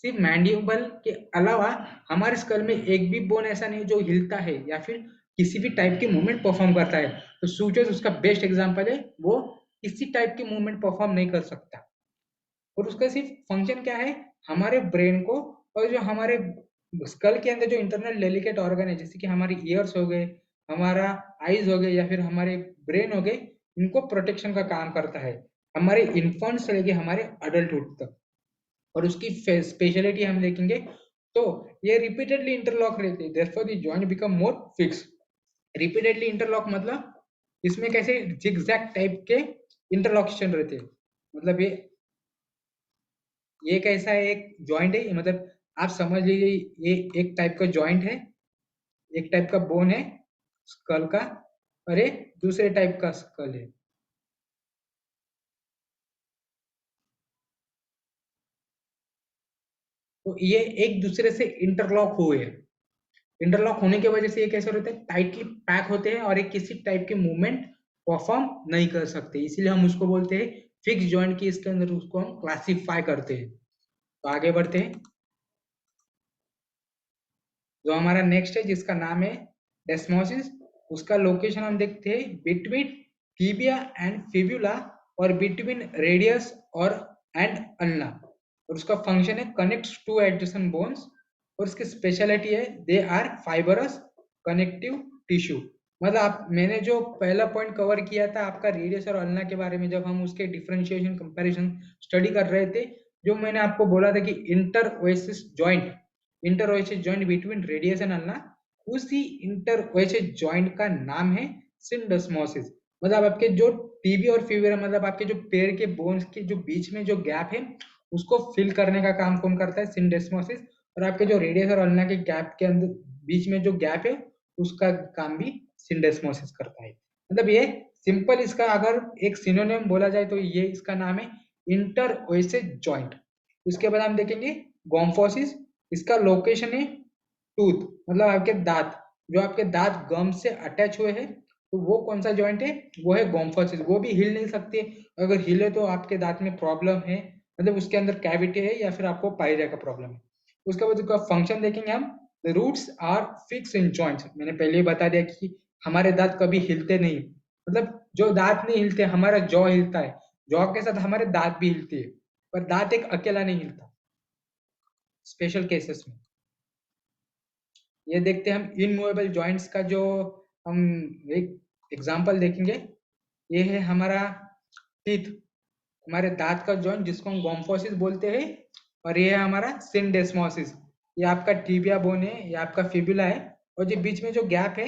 S1: सिर्फ मैंडिबल के अलावा हमारे स्कल में एक भी बोन ऐसा नहीं जो हिलता है या फिर किसी भी टाइप के मूवमेंट परफॉर्म करता है। तो सूचर्स उसका बेस्ट एग्जांपल है, वो किसी टाइप के मूवमेंट परफॉर्म नहीं कर सकता। और उसका सिर्फ फंक्शन क्या है, हमारे ब्रेन को और जो हमारे स्कल के अंदर जो इंटरनल डेलिकेट ऑर्गन है, जैसे कि हमारी ईयर्स हो गए, हमारा आईज हो गए या फिर हमारे ब्रेन हो गए, इनको प्रोटेक्शन का काम करता है हमारे इन्फेंट से लेके हमारे अडल्टहुड तक। और उसकी स्पेशलिटी हम देखेंगे, तो ये रिपीटेडली इंटरलॉक रहते हैं, therefore the joint become more fix. Repeatedly interlock मतलब इसमें कैसे जिगजैग टाइप के इंटरलॉकेशन रहते हैं, मतलब ये कैसा है, एक जॉइंट है, मतलब आप समझ लीजिए ये एक टाइप का जॉइंट है, एक टाइप का बोन है स्कल का, और एक दूसरे टाइप का स्कल है। तो ये एक दूसरे से इंटरलॉक हुए हैं, इंटरलॉक होने की वजह से ये कैसे होते हैं, टाइटली पैक होते हैं और एक किसी टाइप के मूवमेंट परफॉर्म नहीं कर सकते, इसीलिए हम उसको बोलते हैं फिक्स जॉइंट की, इसके अंदर उसको हम क्लासिफाई करते हैं। तो आगे बढ़ते हैं, जो हमारा नेक्स्ट है जिसका नाम है डेस्मोसिस। उसका लोकेशन हम देखते हैं बिटवीन टीबिया एंड फिब्यूला, और बिटवीन रेडियस और एंड अल्ना। और उसका फंक्शन है कनेक्ट टू एडजेसेंट बोन्स, और उसकी स्पेशलिटी है they are fibrous connective tissue. मतलब आप मैंने जो पहला पॉइंट कवर किया था आपका रेडियस और अल्ना के बारे में, जब हम उसके डिफरेंशिएशन कंपैरिजन स्टडी कर रहे थे, जो मैंने आपको बोला था कि interosseous joint, interosseous joint between radius and ulna, उसी इंटरओएसिस जॉइंट का नाम है सिंडेस्मोसिस। मतलब आपके जो टीबी और फीवर, मतलब आपके जो पैर के बोन्स के जो बीच में जो गैप है उसको फिल करने का काम कौन करता है, सिंडेस्मोसिस। और आपके जो रेडियस और अल्ना के गैप के अंदर बीच में जो गैप है उसका काम भी सिंडेस्मोसिस करता है। मतलब ये सिंपल, इसका अगर एक सिनोनिम बोला जाए तो ये इसका नाम है इंटरओएसिस जॉइंट। उसके बाद हम देखेंगे गोम्फोसिस। इसका लोकेशन है टूथ, मतलब आपके दांत, जो आपके दांत गम से अटैच हुए हैं, तो वो कौन सा जॉइंट है, वो है गोम्फोसिस। वो भी हिल नहीं सकते, अगर हिले तो आपके दांत में प्रॉब्लम है, मतलब उसके अंदर कैविटी है या फिर आपको पायरिया का प्रॉब्लम है। उसके बाद उसका फंक्शन देखेंगे हम, the roots are fix in joints. मैंने पहले ही बता दिया कि हमारे दांत कभी हिलते नहीं, मतलब जो दांत नहीं हिलते हमारा जॉ हिलता है, जॉ के साथ हमारे दांत भी हिलते हैं, पर दांत एक अकेला नहीं हिलता स्पेशल केसेस में। ये देखते हैं हम इनमूवेबल जॉइंट्स का, जो हम एक एग्जांपल देखेंगे। ये है हमारा टीथ, हमारे दांत का जॉइंट जिसको हम गोम्फोसिस बोलते हैं, और ये है हमारा सिंडेस्मोसिस। ये आपका टीबिया बोन है, ये आपका फिबुला है, और जो बीच में जो गैप है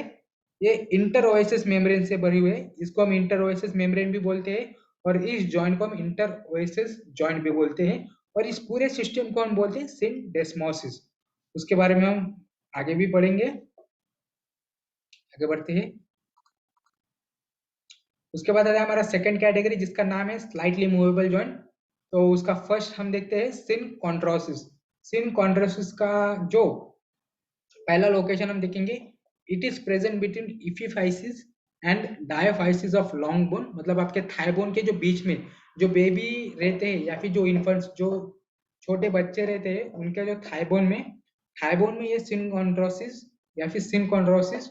S1: ये इंटरओएसिस मेम्ब्रेन से भरी हुई है, इसको हम इंटरओएसिस मेम्ब्रेन भी बोलते हैं, और इस जॉइंट को हम इंटरओएसिस जॉइंट भी बोलते हैं, और इस पूरे सिस्टम को हम बोलते हैं सिंडेस्मोसिस। उसके बारे में हम आगे भी पढ़ेंगे, आगे बढ़ते हैं। उसके बाद आता है हमारा सेकंड कैटेगरी जिसका नाम है स्लाइटली मूवेबल जॉइंट। तो उसका फर्स्ट हम देखते हैं सिन कॉन्ट्रोसिस। सिन कॉन्ट्रोसिस का जो पहला लोकेशन हम देखेंगे, it is present between epiphysis and diaphysis of long bone, मतलब आपके थाई बोन के जो बीच में जो बेबी रहते हैं या फिर जो इन्फेंट्स जो छोटे बच्चे रहते हैं उनके जो थाई बोन में ये सिनकॉन्ड्रोसिस या फिर सिनकॉन्ड्रोसिस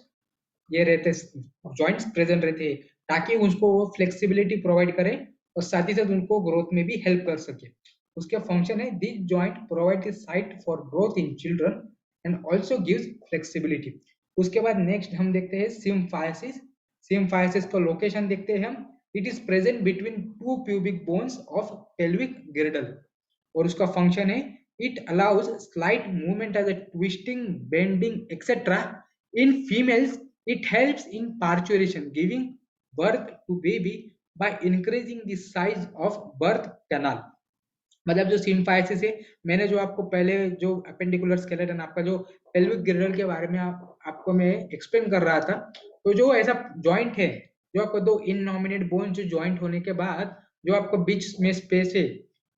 S1: ये रहते जॉइंट्स प्रेजेंट रहते हैं, ताकि उसको वो फ्लेक्सिबिलिटी प्रोवाइड करे और साथ ही साथ उनको ग्रोथ में भी हेल्प कर सके। उसके फंक्शन है, this joint provide the site for growth in children and also gives flexibility. उसके बाद नेक्स्ट हम देखते हैं सिम्फायसिस। सिम्फायसिस का लोकेशन देखते हैं हम, it is present between two pubic bones of pelvic girdle, और उसका फंक्शन है, it allows slight movement as a twisting, bending etcetera. In females it helps in parturition, giving birth to baby by increasing the size of birth canal। मतलब जो सिम्फाइसिस है, मैंने जो आपको पहले जो अपेंडिकुलर स्केलेटन आपका जो पेल्विक गिर्डल के बारे में आपको मैं एक्सप्लेन कर रहा था, तो जो ऐसा जॉइंट है, जो आपको दो इननॉमिनेट बोन जो जॉइंट होने के बाद जो आपको बीच में स्पेस है,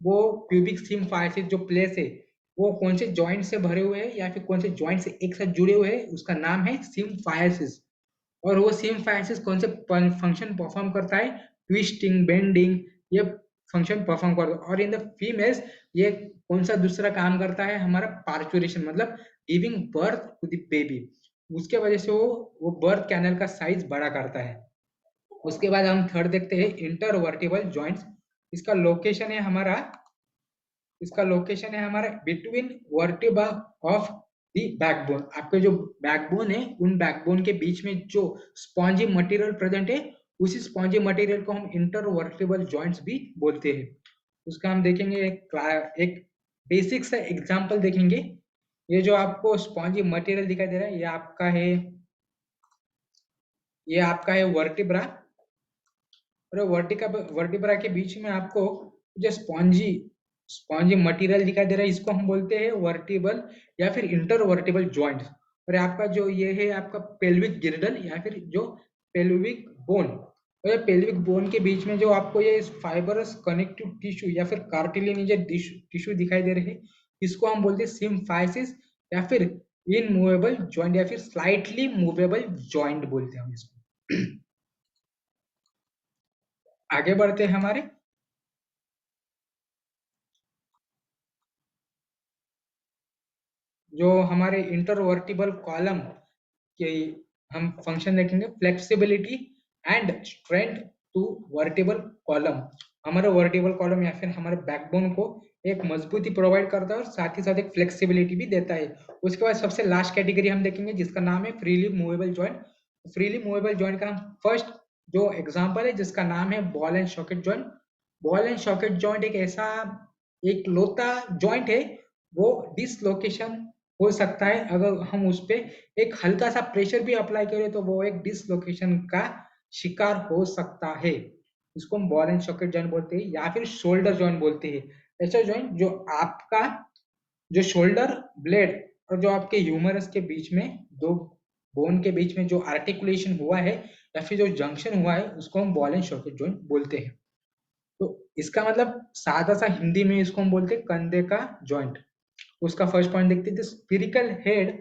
S1: वो प्यूबिक सिम्फाइसिस जो प्लेस है, वो कौन से जॉइंट से भरे हुए हैं या फिर कौन से जॉइंट से एक साथ जुड़े हुए हैं, उसका नाम है सिम्फाइसिस। और वो सिम्फाइसिस कौन से फंक्शन परफॉर्म करता है, ट्विस्टिंग, बेंडिंग, ये फंक्शन परफॉर्म करता है। और इन द फीमेल्स ये कौन सा दूसरा काम करता है, हमारा पार्चुरेशन, मतलब giving birth to the baby. उसके वजह से वो बर्थ कैनल का साइज बड़ा करता है। उसके बाद हम थर्ड देखते हैं इंटरवर्टिबल जॉइंट्स। इसका लोकेशन है हमारा इसका लोकेशन है हमारा between vertebra of the backbone. आपके जो बैकबोन है उन बैकबोन के बीच में जो स्पॉन्जी मटेरियल प्रेजेंट है, उसी स्पॉन्जी मटेरियल को हम इंटरवर्टिबल जॉइंट्स भी बोलते हैं। उसका हम देखेंगे एक बेसिक सा एग्जांपल देखेंगे। ये जो आपको स्पॉन्जी मटेरियल दिखाई दे रहा है, ये आपका है वर्टिब्रा, और वर्टिब्रा के बीच में आपको जो स्पॉन्जी स्पॉन्जी मटेरियल दिखाई दे रहा है, इसको हम बोलते हैं वर्टिबल या फिर इंटरवर्टिबल जॉइंट। और आपका जो ये है आपका पेल्विक गिर्डल या फिर जो पेल्विक बोन, और ये पेल्विक बोन के बीच में जो आपको ये फाइबरस कनेक्टिव टिश्यू या फिर कार्टिलेजिनस टिश्यू दिखाई दे रहे हैं, इसको हम बोलते हैं सिम्फाइसिस या फिर इनमूवेबल जॉइंट या फिर स्लाइटली मूवेबल जॉइंट बोलते हैं हम इसको। आगे बढ़ते हैं हमारे, जो हमारे इंटरवर्टिबल कॉलम के हम फंक्शन देखेंगे, flexibility and strength to vertebral column. हमारे वर्टिबल कॉलम या फिर हमारे बैकबोन को एक मजबूती प्रोवाइड करता है और साथ ही साथ एक फ्लेक्सिबिलिटी भी देता है। उसके बाद सबसे लास्ट कैटेगरी हम देखेंगे जिसका नाम है freely movable joint. Freely movable joint का हम फर्स्ट जो एग्जांपल है जिसका नाम है ball and socket joint. Ball and socket joint एक ऐसा एक लोता जॉइंट है, वो डिसलोकेशन हो सकता है अगर हम उस पे एक हल्का सा प्रेशर भी अप्लाई करें, तो वो एक डिसलोकेशन का शिकार हो सकता है। इसको हम बॉल एंड सॉकेट जॉइंट बोलते हैं या फिर शोल्डर जॉइंट बोलते हैं। ऐसा जॉइंट जो आपका जो शोल्डर ब्लेड और जो आपके ह्यूमरस के बीच में दो बोन के बीच में जो आर्टिकुलेशन हुआ है या फिर जो जंक्शन हुआ है, उसको हम बॉल एंड सॉकेट जॉइंट बोलते हैं। तो इसका मतलब सादा सा हिंदी में इसको हम बोलते हैं कंधे का जॉइंट। उसका फर्स्ट पॉइंट देखते हैं, spherical head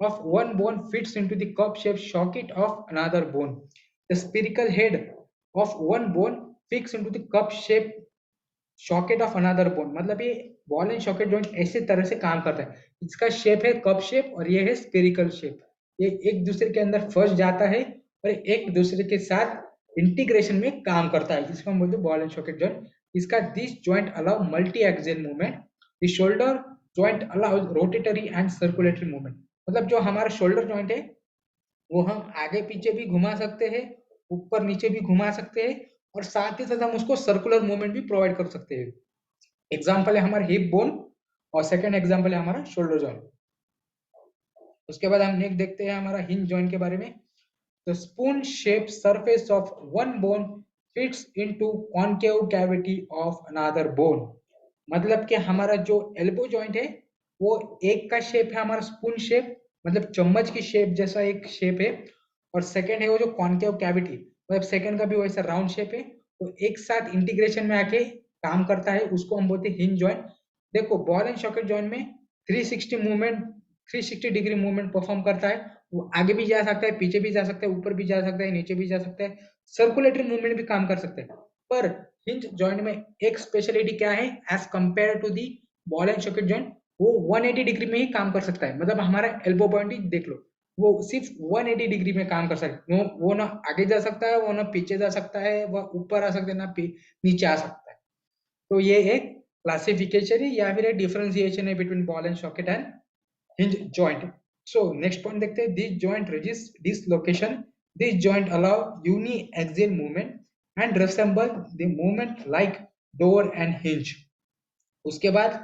S1: of one bone fits into the cup shaped socket of another bone। The spherical head of one bone fits into the cup shaped socket of another bone। मतलब ये बॉल एंड सॉकेट जॉइंट ऐसे तरह से काम करता है, इसका शेप है कप शेप और ये है स्फेरिकल शेप। ये एक दूसरे के अंदर फंस जाता है और एक दूसरे के साथ इंटीग्रेशन में काम करता है, जिसको हम बोलते हैं बॉल एंड सॉकेट जॉइंट। इसका this joint allow multi axial movement. The shoulder joint allows rotatory and circulatory movement. मतलब जो हमारा शोल्डर जॉइंट है वो हम आगे पीछे भी घुमा सकते हैं, ऊपर नीचे भी घुमा सकते हैं, और साथ ही साथ हम उसको सर्कुलर मूवमेंट भी प्रोवाइड कर सकते हैं। एग्जाम्पल है हमारा हिप बोन और सेकंड एग्जाम्पल है हमारा शोल्डर जॉइंट। उसके बाद हम नेक्स्ट देखते हैं हमारा हिंज जॉइंट के बारे में। The spoon shaped surface of one bone fits into concave cavity of another bone। मतलब कि हमारा जो एल्बो जॉइंट है वो एक का शेप है हमारा स्पून शेप, मतलब चम्मच की शेप जैसा एक शेप है, और सेकंड है वो जो कॉन्केव कैविटी, मतलब सेकंड का भी वैसा राउंड शेप है, तो एक साथ इंटीग्रेशन में आके काम करता है, उसको हम बोलते हैं हिंज जॉइंट। देखो बॉल एंड सॉकेट जॉइंट में 360 मूवमेंट 360 डिग्री मूवमेंट परफॉर्म करता है। वो आगे भी जा सकता है, पीछे भी जा सकता है, ऊपर भी जा सकता है, नीचे भी जा सकता है, सर्कुलेटरी मूवमेंट भी काम कर सकता है। पर हिंज जॉइंट में एक स्पेशलिटी क्या है as compare to the ball and socket joint, वो 180 डिग्री में ही काम कर सकता है। मतलब हमारा एल्बो पॉइंट ही देख लो, वो सिर्फ 180 डिग्री में काम कर सकता है। वो ना आगे जा सकता है, वो ना पीछे जा सकता है, वह ऊपर आ सकता है, ना नीचे आ सकता है। तो ये एक क्लासिफिकेशन है या फिर एक डिफरेंशिएशन है between ball and socket and hinge joint. So next point देखते हैं, this joint resist dislocation. This joint allow uniaxial movement and resemble the movement like door and hinge. उसके बाद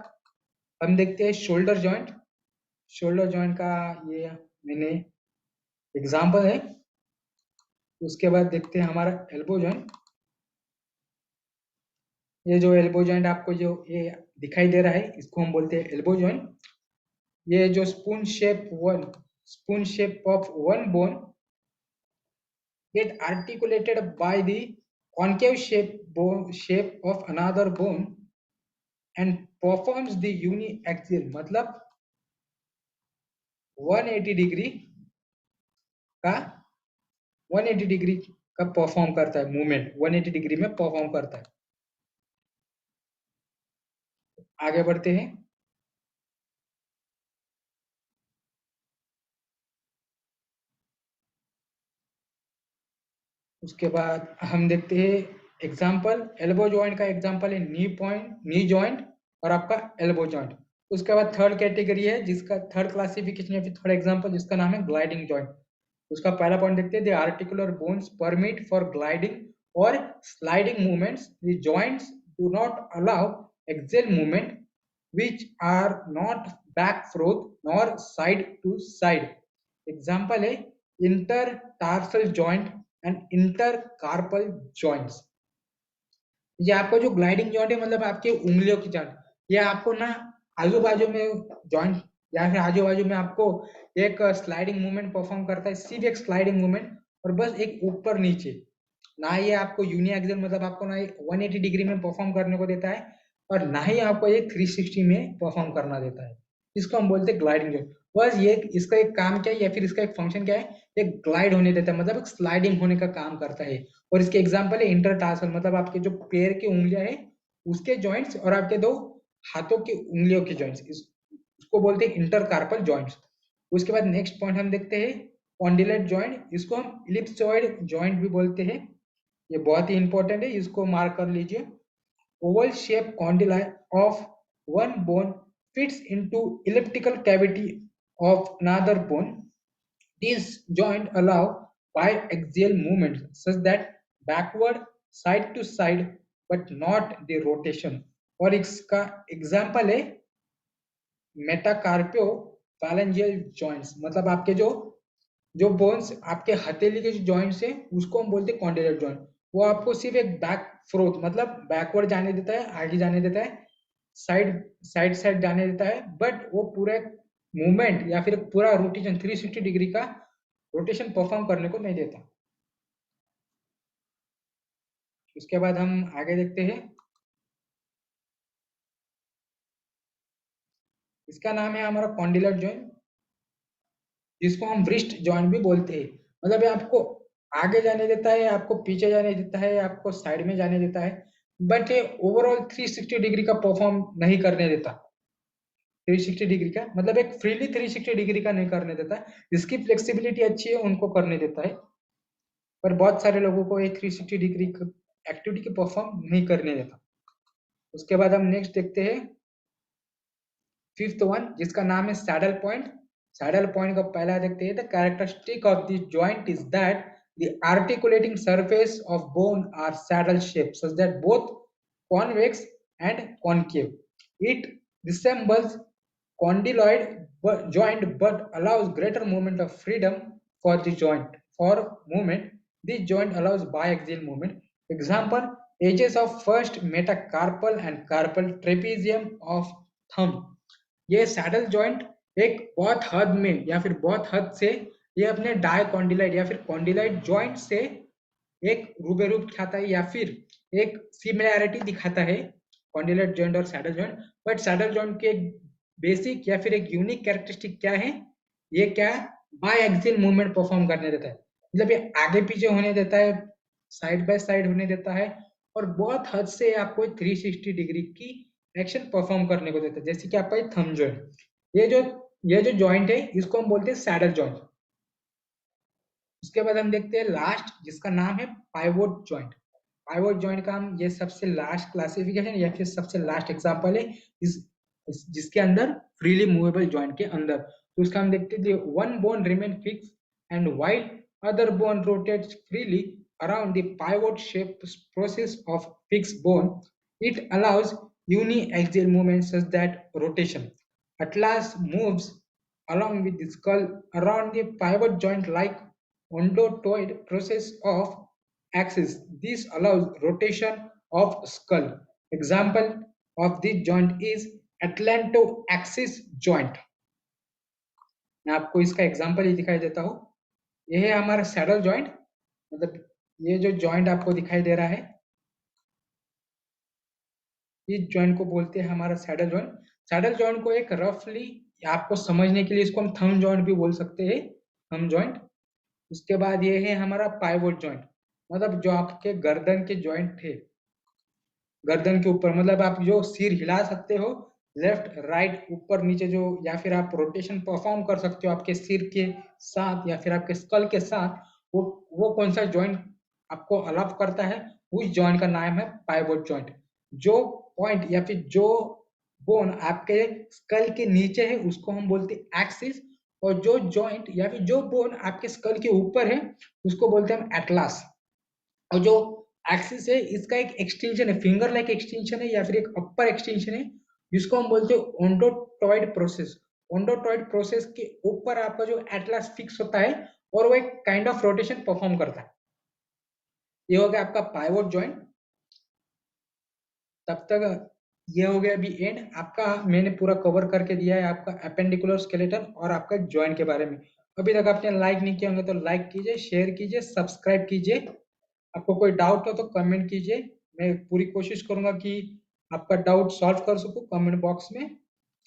S1: हम देखते हैं शोल्डर जॉइंट। शोल्डर जॉइंट का ये मैंने एग्जांपल है। उसके बाद देखते हैं हमारा एल्बो जॉइंट। ये जो एल्बो जॉइंट आपको जो ये दिखाई दे रहा है, इसको हम बोलते हैं एल्बो जॉइंट। ये जो spoon shape of one bone get articulated by the concave shape of another bone and performs the uniaxial, मतलब 180 डिग्री का 180 डिग्री का परफॉर्म करता है, मूवमेंट 180 डिग्री में परफॉर्म करता है। आगे बढ़ते हैं। उसके बाद हम देखते हैं एग्जांपल, एल्बो जॉइंट का एग्जांपल है नी जॉइंट और आपका एल्बो जॉइंट। उसके बाद थर्ड कैटेगरी है जिसका थर्ड क्लासिफिकेशन या फिर थर्ड एग्जांपल जिसका नाम है ग्लाइडिंग जॉइंट। उसका पहला पॉइंट देखते हैं, the articular bones permit for gliding और sliding movements, the joints do not allow axial movement which are not back growth nor side to side. Example है intertarsal joint and intercarpal joints. ये आपको जो ग्लाइडिंग जॉइंट है मतलब आपके उंगलियों की जॉइंट, ये आपको ना आजू बाजू में जॉइंट या फिर आजू बाजू में आपको एक स्लाइडिंग मूवमेंट परफॉर्म करता है, सिर्फ एक स्लाइडिंग मूवमेंट और बस एक ऊपर नीचे। ना ये आपको यूनिएक्सियल मतलब आपको ना 180 डिग्री में परफॉर्म करने को देता है और ना ही आपको ये 360 में परफॉर्म करना देता है। इसको हम बोलते हैं ग्लाइडिंग जॉइंट। बस ये इसका एक काम क्या है या फिर इसका एक फंक्शन क्या है, ये ग्लाइड होने देता है, मतलब एक स्लाइडिंग होने का काम करता है। और इसके एग्जांपल है इंटरटार्सल, मतलब आपके जो पैर की उंगलियां है उसके जॉइंट्स और आपके दो हाथों की उंगलियों के जॉइंट्स, इसको बोलते हैं इंटरकार्पल जॉइंट्स। उसके बाद नेक्स्ट पॉइंट हम देखते हैं कॉन्डिलेट जॉइंट, इसको हम इलिप्सॉइड जॉइंट भी बोलते हैं। ये बहुत ही इंपॉर्टेंट है, इसको मार्क कर लीजिए। Oval shape condyle of one bone fits into elliptical cavity of another bone. These joints allow biaxial movements such that backward, side to side, but not the rotation. और इसका एग्जाम्पल है मेटाकार्पियो पैलेंजियल जॉइंट्स, मतलब आपके जो जो बोन्स आपके हथेली के जो जॉइंट्स है उसको हम बोलते हैं कॉन्डिलेट जॉइंट। वो आपको सिर्फ एक बैक फ्रोथ मतलब बैकवर्ड जाने देता है, आगे जाने देता है, साइड साइड साइड जाने देता है, बट वो पूरा मूवमेंट या फिर पूरा रोटेशन 360 डिग्री का रोटेशन परफॉर्म करने को नहीं देता। उसके बाद हम आगे देखते हैं, इसका नाम है हमारा कॉन्डिलेट जॉइंट, जिसको हम व्रिस्ट जॉइंट भी बोलते हैं। मतलब ये आपको आगे जाने देता है, आपको पीछे जाने देता है, आपको साइड में जाने देता है, बट ये ओवरऑल 360 डिग्री का परफॉर्म नहीं करने देता। 360 डिग्री का मतलब एक फ्रीली 360 डिग्री का नहीं करने देता, जिसकी फ्लेक्सिबिलिटी अच्छी है उनको करने देता है, पर बहुत सारे लोगों को एक 360 डिग्री एक्टिविटी की परफॉर्म नहीं करने देता। उसके बाद हम नेक्स्ट देखते हैं फिफ्थ वन, जिसका नाम है सैडल पॉइंट। सैडल पॉइंट का पहला देखते हैं, the characteristic of this joint is that the articulating surface of bone are saddle shaped such that both convex and concave. It resembles condyloid joint but allows greater movement of freedom for the joint. For movement, this joint allows biaxial movement. Example, edges of first metacarpal and carpal trapezium of thumb. ये सैडल जॉइंट एक बहुत हद में या फिर बहुत हद से ये अपने डायकॉन्डिलाइट या फिर कॉन्डिलाइट जॉइंट से एक रूबेरू दिखाता है या फिर एक सिमिलैरिटी दिखाता है कॉन्डिलाइट जॉइंट और saddle joint. But saddle joint के बेसिक या फिर एक यूनिक कैरेक्टरिस्टिक क्या है, ये क्या बाय एक्सियल मूवमेंट परफॉर्म करने देता है, मतलब ये आगे पीछे होने देता है, साइड बाय साइड होने देता है, और बहुत हद से आपको 360 डिग्री की एक्शन परफॉर्म करने को देता है, जैसे कि आपका ये थंब जॉइंट, ये जो जॉइंट है इसको हम बोलते हैं सैडल जॉइंट। उसके बाद हम देखते हैं लास्ट, जिसका नाम है पाइवोट जॉइंट। पाइवोट जॉइंट का हम ये सबसे लास्ट क्लासिफिकेशन या फिर सबसे लास्ट एग्जांपल है जिसके अंदर फ्रीली मूवेबल जॉइंट के अंदर, तो उसका हम देखते हैं one bone remain fix and while other bone rotates freely around the pivot shape process of fixed bone. It allows uniaxial movement such that rotation atlas moves along with the skull around the pivot joint like ondotoid process of axis. This allows rotation of skull. Example of this joint is atlantoaxis joint. मैं आपको इसका एग्जांपल ही दिखाई देता हूँ। यह है हमारा सैडल जॉइंट, मतलब ये जो जॉइंट आपको दिखाई दे रहा है, इस जॉइंट को बोलते हैं हमारा सैडल जॉइंट। सैडल जॉइंट को एक रफली आपको समझने के लिए इसको हम थंब जॉइंट भी बोल सकते हैं, थंब जॉइंट। उसके बाद ये है हमारा पाइवोट जॉइंट, मतलब जो आपके गर्दन के जॉइंट थे, गर्दन के ऊपर, मतलब आप जो सिर हिला सकते हो लेफ्ट राइट ऊपर नीचे, जो या फिर आप रोटेशन परफॉर्म कर सकते हो आपके सिर के साथ या फिर आपके स्कल के साथ, वो कौन सा जॉइंट आपको अलाउ करता है, उस जॉइंट का नाम है पाइवोट जॉइंट। जो पॉइंट या फिर जो बोन आपके स्कल के नीचे है उसको हम बोलते हैं एक्सिस, और जो जॉइंट या फिर जो बोन आपके स्कल के ऊपर है उसको बोलते हैं हम एटलास। और जो एक्सिस है इसका एक एक्सटेंशन है, फिंगर लाइक एक्सटेंशन है या फिर एक अपर एक्सटेंशन है, जिसको हम बोलते हैं ओंडोटॉइड प्रोसेस। ओंडोटॉइड प्रोसेस के ऊपर आपका जो एटलास फिक्स होता है और वो एक काइंड ऑफ रोटेशन परफॉर्म करता है। ये हो गया आपका पाइवोट जॉइंट। तब तक ये हो गया अभी एंड आपका, मैंने पूरा कवर करके दिया है आपका अपेंडिकुलर स्केलेटन और आपका जॉइंट के बारे में। अभी तक आपने लाइक नहीं किया होंगे तो लाइक कीजिए, शेयर कीजिए, सब्सक्राइब कीजिए। आपको कोई डाउट हो तो कमेंट कीजिए, मैं पूरी कोशिश करूंगा कि आपका डाउट सॉल्व कर सकूं कमेंट बॉक्स में।